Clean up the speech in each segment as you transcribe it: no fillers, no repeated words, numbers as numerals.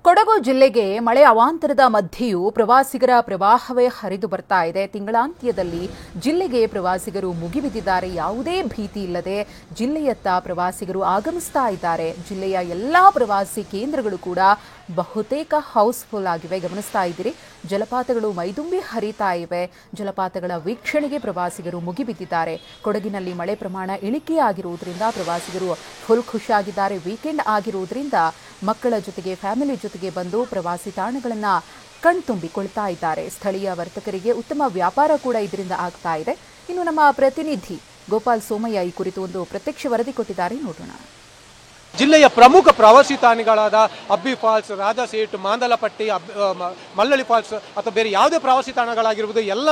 ಕೊಡಗು ಜಿಲ್ಲೆಗೆ ಮಳೆ ಅವಾಂತರದ ಮಧ್ಯೆಯೂ ಪ್ರವಾಸಿಗರ ಪ್ರವಾಹವೇ ಹರಿದು ಬರ್ತಾ ಇದೆ. ತಿಂಗಳಾಂತ್ಯದಲ್ಲಿ ಜಿಲ್ಲೆಗೆ ಪ್ರವಾಸಿಗರು ಮುಗಿಬಿದ್ದಿದ್ದಾರೆ. ಯಾವುದೇ ಭೀತಿ ಇಲ್ಲದೆ ಜಿಲ್ಲೆಯತ್ತ ಪ್ರವಾಸಿಗರು ಆಗಮಿಸ್ತಾ ಇದ್ದಾರೆ. ಜಿಲ್ಲೆಯ ಎಲ್ಲಾ ಪ್ರವಾಸಿ ಕೇಂದ್ರಗಳು ಕೂಡ ಬಹುತೇಕ ಹೌಸ್ಫುಲ್ ಆಗಿವೆ. ಗಮನಿಸ್ತಾ ಇದ್ದೀರಿ, ಜಲಪಾತಗಳು ಮೈದುಂಬಿ ಹರಿತಾ ಇವೆ. ಜಲಪಾತಗಳ ವೀಕ್ಷಣೆಗೆ ಪ್ರವಾಸಿಗರು ಮುಗಿಬಿದ್ದಿದ್ದಾರೆ. ಕೊಡಗಿನಲ್ಲಿ ಮಳೆ ಪ್ರಮಾಣ ಇಳಿಕೆಯಾಗಿರುವುದರಿಂದ ಪ್ರವಾಸಿಗರು ಫುಲ್ ಖುಷಿಯಾಗಿದ್ದಾರೆ. ವೀಕೆಂಡ್ ಆಗಿರುವುದರಿಂದ ಮಕ್ಕಳ ಜೊತೆಗೆ ಫ್ಯಾಮಿಲಿ ಜೊತೆಗೆ ಬಂದು ಪ್ರವಾಸಿ ತಾಣಗಳನ್ನು ಕಣ್ತುಂಬಿಕೊಳ್ತಾ ಇದ್ದಾರೆ. ಸ್ಥಳೀಯ ವರ್ತಕರಿಗೆ ಉತ್ತಮ ವ್ಯಾಪಾರ ಕೂಡ ಇದರಿಂದ ಆಗ್ತಾ ಇದೆ. ಇನ್ನು ನಮ್ಮ ಪ್ರತಿನಿಧಿ ಗೋಪಾಲ್ ಸೋಮಯ್ಯ ಈ ಕುರಿತು ಒಂದು ಪ್ರತ್ಯಕ್ಷ ವರದಿ ಕೊಟ್ಟಿದ್ದಾರೆ, ನೋಡೋಣ. ಜಿಲ್ಲೆಯ ಪ್ರಮುಖ ಪ್ರವಾಸಿ ತಾಣಗಳಾದ ಅಬ್ಬಿ ಫಾಲ್ಸ್, ರಾಜಾಸೀಟ್, ಮಾಂದಲಪಟ್ಟಿ, ಮಲ್ಲಳ್ಳಿ ಫಾಲ್ಸ್ ಅಥವಾ ಬೇರೆ ಯಾವುದೇ ಪ್ರವಾಸಿ ತಾಣಗಳಾಗಿರ್ಬೋದು, ಎಲ್ಲ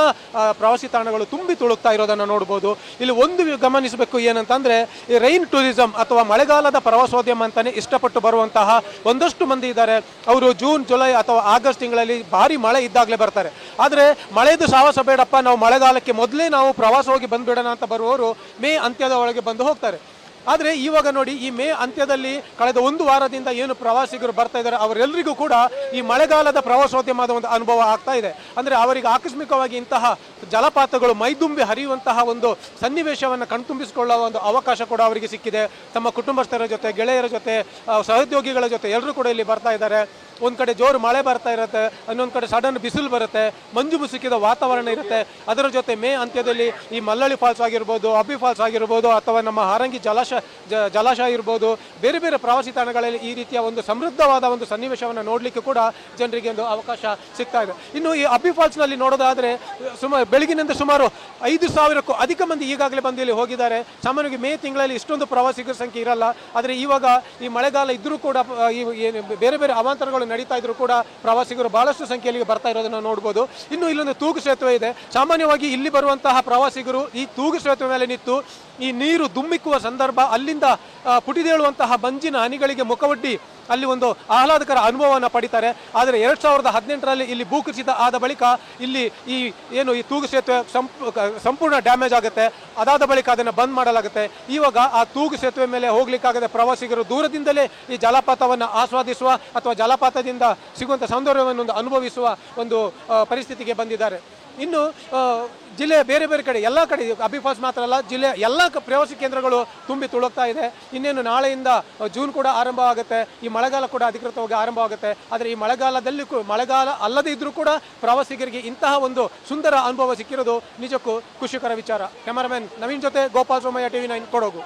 ಪ್ರವಾಸಿ ತಾಣಗಳು ತುಂಬಿ ತುಳುಕ್ತಾ ಇರೋದನ್ನು ನೋಡ್ಬೋದು. ಇಲ್ಲಿ ಒಂದು ಗಮನಿಸಬೇಕು ಏನಂತಂದರೆ, ಈ ರೈನ್ ಟೂರಿಸಂ ಅಥವಾ ಮಳೆಗಾಲದ ಪ್ರವಾಸೋದ್ಯಮ ಅಂತಲೇ ಇಷ್ಟಪಟ್ಟು ಬರುವಂತಹ ಒಂದಷ್ಟು ಮಂದಿ ಇದ್ದಾರೆ. ಅವರು ಜೂನ್, ಜುಲೈ ಅಥವಾ ಆಗಸ್ಟ್ ತಿಂಗಳಲ್ಲಿ ಭಾರಿ ಮಳೆ ಇದ್ದಾಗಲೇ ಬರ್ತಾರೆ. ಆದರೆ ಮಳೆದು ಸಾಹಸ ಬೇಡಪ್ಪ, ನಾವು ಮಳೆಗಾಲಕ್ಕೆ ಮೊದಲೇ ನಾವು ಪ್ರವಾಸ ಹೋಗಿ ಬಂದುಬಿಡೋಣ ಅಂತ ಬರುವವರು ಮೇ ಅಂತ್ಯದ ಒಳಗೆ ಬಂದು ಹೋಗ್ತಾರೆ. ಆದರೆ ಇವಾಗ ನೋಡಿ, ಈ ಮೇ ಅಂತ್ಯದಲ್ಲಿ ಕಳೆದ ಒಂದು ವಾರದಿಂದ ಏನು ಪ್ರವಾಸಿಗರು ಬರ್ತಾ ಇದ್ದಾರೆ ಅವರೆಲ್ಲರಿಗೂ ಕೂಡ ಈ ಮಳೆಗಾಲದ ಪ್ರವಾಸೋದ್ಯಮದ ಒಂದು ಅನುಭವ ಆಗ್ತಾ ಇದೆ. ಅಂದರೆ ಅವರಿಗೆ ಆಕಸ್ಮಿಕವಾಗಿ ಇಂತಹ ಜಲಪಾತಗಳು ಮೈದುಂಬಿ ಹರಿಯುವಂತಹ ಒಂದು ಸನ್ನಿವೇಶವನ್ನು ಕಣ್ತುಂಬಿಸಿಕೊಳ್ಳುವ ಒಂದು ಅವಕಾಶ ಕೂಡ ಅವರಿಗೆ ಸಿಕ್ಕಿದೆ. ತಮ್ಮ ಕುಟುಂಬಸ್ಥರ ಜೊತೆ, ಗೆಳೆಯರ ಜೊತೆ, ಸಹೋದ್ಯೋಗಿಗಳ ಜೊತೆ ಎಲ್ಲರೂ ಕೂಡ ಇಲ್ಲಿ ಬರ್ತಾ ಇದ್ದಾರೆ. ಒಂದು ಕಡೆ ಜೋರು ಮಳೆ ಬರ್ತಾ ಇರುತ್ತೆ, ಇನ್ನೊಂದು ಕಡೆ ಸಡನ್ ಬಿಸಿಲು ಬರುತ್ತೆ, ಮಂಜು ಮುಸುಕಿದ ವಾತಾವರಣ ಇರುತ್ತೆ. ಅದರ ಜೊತೆ ಮೇ ಅಂತ್ಯದಲ್ಲಿ ಈ ಮಲ್ಲಳ್ಳಿ ಫಾಲ್ಸ್ ಆಗಿರ್ಬೋದು, ಅಬ್ಬಿ ಫಾಲ್ಸ್ ಆಗಿರ್ಬೋದು, ಅಥವಾ ನಮ್ಮ ಹಾರಂಗಿ ಜಲಾಶಯ ಇರ್ಬೋದು, ಬೇರೆ ಬೇರೆ ಪ್ರವಾಸಿ ತಾಣಗಳಲ್ಲಿ ಈ ರೀತಿಯ ಒಂದು ಸಮೃದ್ಧವಾದ ಒಂದು ಸನ್ನಿವೇಶವನ್ನು ನೋಡಲಿಕ್ಕೆ ಕೂಡ ಜನರಿಗೆ ಒಂದು ಅವಕಾಶ ಸಿಗ್ತಾ ಇದೆ. ಇನ್ನು ಈ ಅಬ್ಬಿ ಫಾಲ್ಸ್ನಲ್ಲಿ ನೋಡೋದಾದರೆ ಬೆಳಗಿನಿಂದ ಸುಮಾರು 5,000ಕ್ಕೂ ಅಧಿಕ ಮಂದಿ ಈಗಾಗಲೇ ಬಂದು ಇಲ್ಲಿ ಹೋಗಿದ್ದಾರೆ. ಸಾಮಾನ್ಯವಾಗಿ ಮೇ ತಿಂಗಳಲ್ಲಿ ಇಷ್ಟೊಂದು ಪ್ರವಾಸಿಗರ ಸಂಖ್ಯೆ ಇರಲ್ಲ. ಆದರೆ ಇವಾಗ ಈ ಮಳೆಗಾಲ ಇದ್ದರೂ ಕೂಡ ಬೇರೆ ಬೇರೆ ಅವಾಂತರಗಳು ನಡೀತಾ ಇದ್ರು ಕೂಡ ಪ್ರವಾಸಿಗರು ಬಹಳಷ್ಟು ಸಂಖ್ಯೆಯಲ್ಲಿ ಬರ್ತಾ ಇರೋದನ್ನು ನೋಡ್ಬೋದು. ಇನ್ನು ಇಲ್ಲೊಂದು ತೂಗು ಸೇತುವೆ ಇದೆ. ಸಾಮಾನ್ಯವಾಗಿ ಇಲ್ಲಿ ಬರುವಂತಹ ಪ್ರವಾಸಿಗರು ಈ ತೂಗು ಸೇತುವೆ ಮೇಲೆ ನಿಂತು ಈ ನೀರು ಧುಮ್ಮಿಕ್ಕುವ ಸಂದರ್ಭ, ಅಲ್ಲಿಂದ ಪುಟಿದೇಳುವಂತಹ ಮಂಜಿನ ಹನಿಗಳಿಗೆ ಮುಖವೊಡ್ಡಿ ಅಲ್ಲಿ ಒಂದು ಆಹ್ಲಾದಕರ ಅನುಭವವನ್ನು ಪಡಿತಾರೆ. ಆದರೆ 2018ರಲ್ಲಿ ಇಲ್ಲಿ ಭೂಕುಸಿತ ಆದ ಬಳಿಕ ಇಲ್ಲಿ ಈ ತೂಗು ಸೇತುವೆ ಸಂಪೂರ್ಣ ಡ್ಯಾಮೇಜ್ ಆಗುತ್ತೆ. ಅದಾದ ಬಳಿಕ ಅದನ್ನು ಬಂದ್ ಮಾಡಲಾಗುತ್ತೆ. ಇವಾಗ ಆ ತೂಗು ಸೇತುವೆ ಮೇಲೆ ಹೋಗ್ಲಿಕ್ಕಾಗದೆ ಪ್ರವಾಸಿಗರು ದೂರದಿಂದಲೇ ಈ ಜಲಪಾತವನ್ನು ಆಸ್ವಾದಿಸುವ ಅಥವಾ ಜಲಪಾತದಿಂದ ಸಿಗುವಂಥ ಸೌಂದರ್ಯವನ್ನು ಅನುಭವಿಸುವ ಒಂದು ಪರಿಸ್ಥಿತಿಗೆ ಬಂದಿದ್ದಾರೆ. ಇನ್ನು ಜಿಲ್ಲೆಯ ಬೇರೆ ಬೇರೆ ಕಡೆ, ಎಲ್ಲ ಕಡೆ, ಅಬ್ಬಿ ಫಾಲ್ಸ್ ಮಾತ್ರ ಅಲ್ಲ, ಜಿಲ್ಲೆಯ ಎಲ್ಲ ಪ್ರವಾಸಿ ಕೇಂದ್ರಗಳು ತುಂಬಿ ತುಳುಕ್ತಾ ಇದೆ. ಇನ್ನೇನು ನಾಳೆಯಿಂದ ಜೂನ್ ಕೂಡ ಆರಂಭ ಆಗುತ್ತೆ, ಈ ಮಳೆಗಾಲ ಕೂಡ ಅಧಿಕೃತವಾಗಿ ಆರಂಭ ಆಗುತ್ತೆ. ಆದರೆ ಈ ಮಳೆಗಾಲದಲ್ಲಿ ಮಳೆಗಾಲ ಅಲ್ಲದೇ ಇದ್ರೂ ಕೂಡ ಪ್ರವಾಸಿಗರಿಗೆ ಇಂತಹ ಒಂದು ಸುಂದರ ಅನುಭವ ಸಿಕ್ಕಿರೋದು ನಿಜಕ್ಕೂ ಖುಷಿಕರ ವಿಚಾರ. ಕ್ಯಾಮರಾಮನ್ ನವೀನ್ ಜೊತೆ ಗೋಪಾಲ್ ಸೋಮಯ್ಯ, TV9 ಕೊಡಗು.